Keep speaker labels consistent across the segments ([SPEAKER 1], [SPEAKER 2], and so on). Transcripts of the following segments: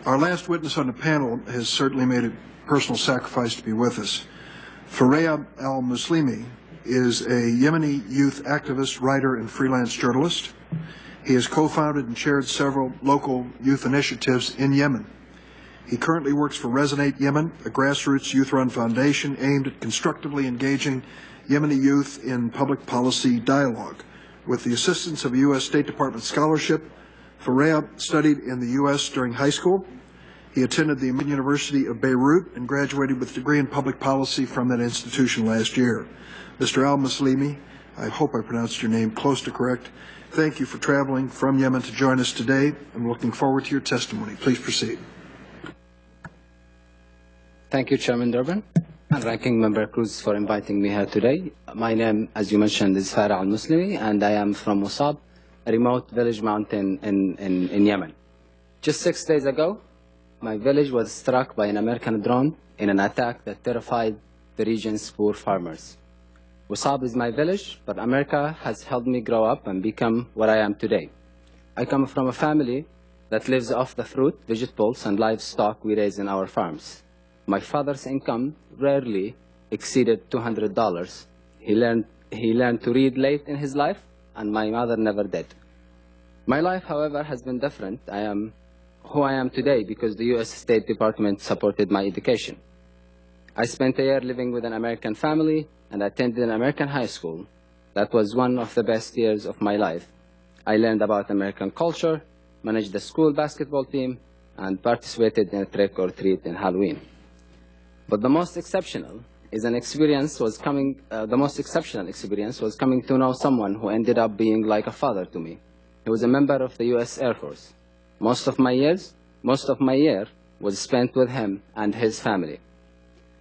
[SPEAKER 1] Our last witness on the panel has certainly made a personal sacrifice to be with us. Farea Al-Muslimi is a Yemeni youth activist, writer, and freelance journalist. He has co-founded and chaired several local youth initiatives in Yemen. He currently works for Resonate Yemen, a grassroots youth-run foundation aimed at constructively engaging Yemeni youth in public policy dialogue. With the assistance of a U.S. State Department scholarship, Farea studied in the U.S. during high school. He attended the Yemeni University of Beirut and graduated with a degree in public policy from that institution last year. Mr. Al-Muslimi, I hope I pronounced your name close to correct. Thank you for traveling from Yemen to join us today. I'm looking forward to your testimony. Please proceed.
[SPEAKER 2] Thank you, Chairman Durbin and Ranking Member Cruz, for inviting me here today. My name, as you mentioned, is Farea Al-Muslimi, and I am from Musab, a remote village mountain in Yemen. Just 6 days ago, my village was struck by an American drone in an attack that terrified the region's poor farmers. Musab is my village, but America has helped me grow up and become what I am today. I come from a family that lives off the fruit, vegetables, and livestock we raise in our farms. My father's income rarely exceeded $200. He learned to read late in his life, and my mother never did. My life, however, has been different. I am who I am today because the U.S. State Department supported my education. I spent a year living with an American family and attended an American high school. That was one of the best years of my life. I learned about American culture, managed the school basketball team, and participated in a trick or treat in Halloween. But the most exceptional experience was coming to know someone who ended up being like a father to me. He was a member of the U.S. Air Force. Most of my year was spent with him and his family.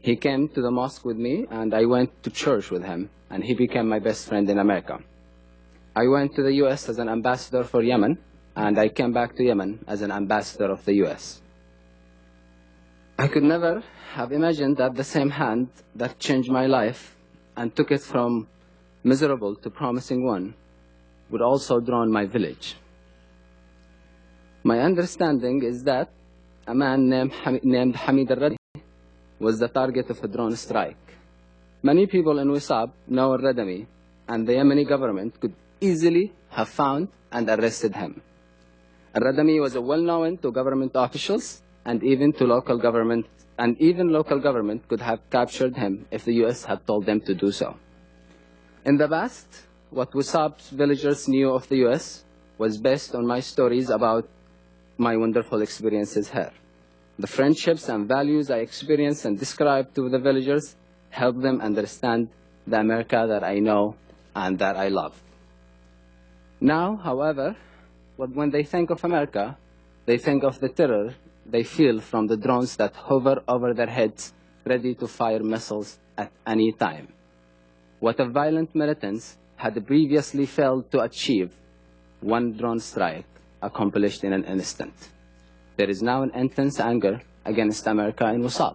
[SPEAKER 2] He came to the mosque with me, and I went to church with him, and he became my best friend in America. I went to the U.S. as an ambassador for Yemen, and I came back to Yemen as an ambassador of the U.S. I could never have imagined that the same hand that changed my life and took it from miserable to promising one would also drown my village. My understanding is that a man named Hamid al-Radami was the target of a drone strike. Many people in Wisab know al-Radami, and the Yemeni government could easily have found and arrested him. Al-Radami was well known to government officials and even to local government, and even local government could have captured him if the U.S. had told them to do so. In the past, what Wisab's villagers knew of the U.S. was based on my stories about my wonderful experiences here. The friendships and values I experienced and described to the villagers helped them understand the America that I know and that I love. Now, however, when they think of America, they think of the terror they feel from the drones that hover over their heads, ready to fire missiles at any time. What a violent militants had previously failed to achieve, one drone strike accomplished in an instant. There is now an intense anger against America in Wisab.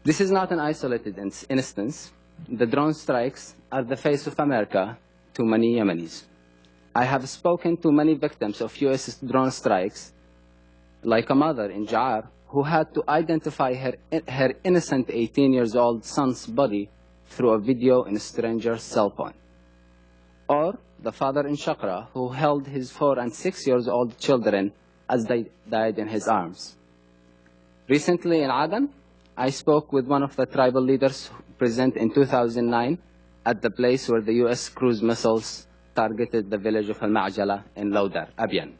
[SPEAKER 2] This is not an isolated instance. The drone strikes are the face of America to many Yemenis. I have spoken to many victims of U.S. drone strikes, like a mother in Ja'ar who had to identify her innocent 18-year-old son's body through a video in a stranger's cell phone. Or the father in Shaqra who held his 4- and 6-year-old children as they died in his arms. Recently in Aden, I spoke with one of the tribal leaders present in 2009 at the place where the U.S. cruise missiles targeted the village of Al-Ma'jala in Lawdar, Abyan.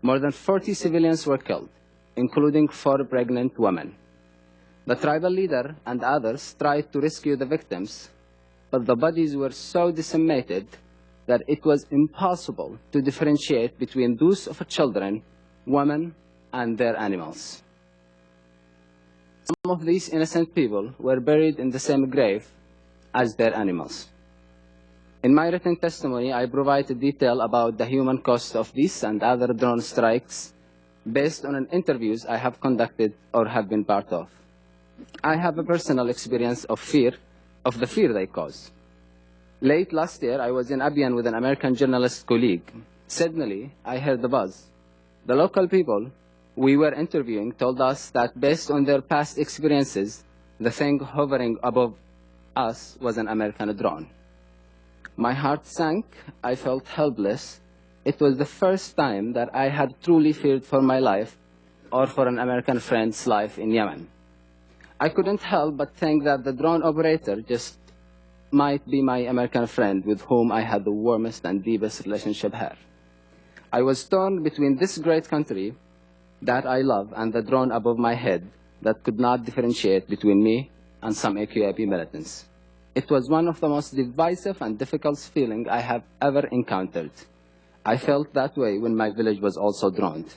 [SPEAKER 2] More than 40 civilians were killed, including 4 pregnant women. The tribal leader and others tried to rescue the victims, but the bodies were so decimated that it was impossible to differentiate between those of children, women, and their animals. Some of these innocent people were buried in the same grave as their animals. In my written testimony, I provided detail about the human cost of these and other drone strikes based on interviews I have conducted or have been part of. I have a personal experience of the fear they cause. Late last year, I was in Abyan with an American journalist colleague. Suddenly, I heard the buzz. The local people we were interviewing told us that based on their past experiences, the thing hovering above us was an American drone. My heart sank. I felt helpless. It was the first time that I had truly feared for my life or for an American friend's life in Yemen. I couldn't help but think that the drone operator just might be my American friend with whom I had the warmest and deepest relationship here. I was torn between this great country that I love and the drone above my head that could not differentiate between me and some AQAP militants. It was one of the most divisive and difficult feelings I have ever encountered. I felt that way when my village was also droned.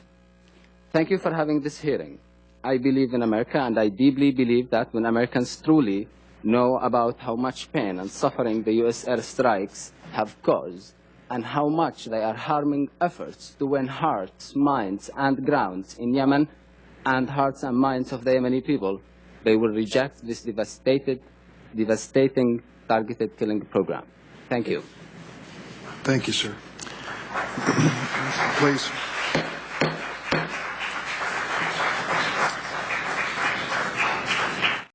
[SPEAKER 2] Thank you for having this hearing. I believe in America, and I deeply believe that when Americans truly know about how much pain and suffering the U.S. airstrikes have caused, and how much they are harming efforts to win hearts, minds, and grounds in Yemen, and hearts and minds of the Yemeni people, they will reject this devastating targeted killing program. Thank you.
[SPEAKER 1] Thank you, sir. Please.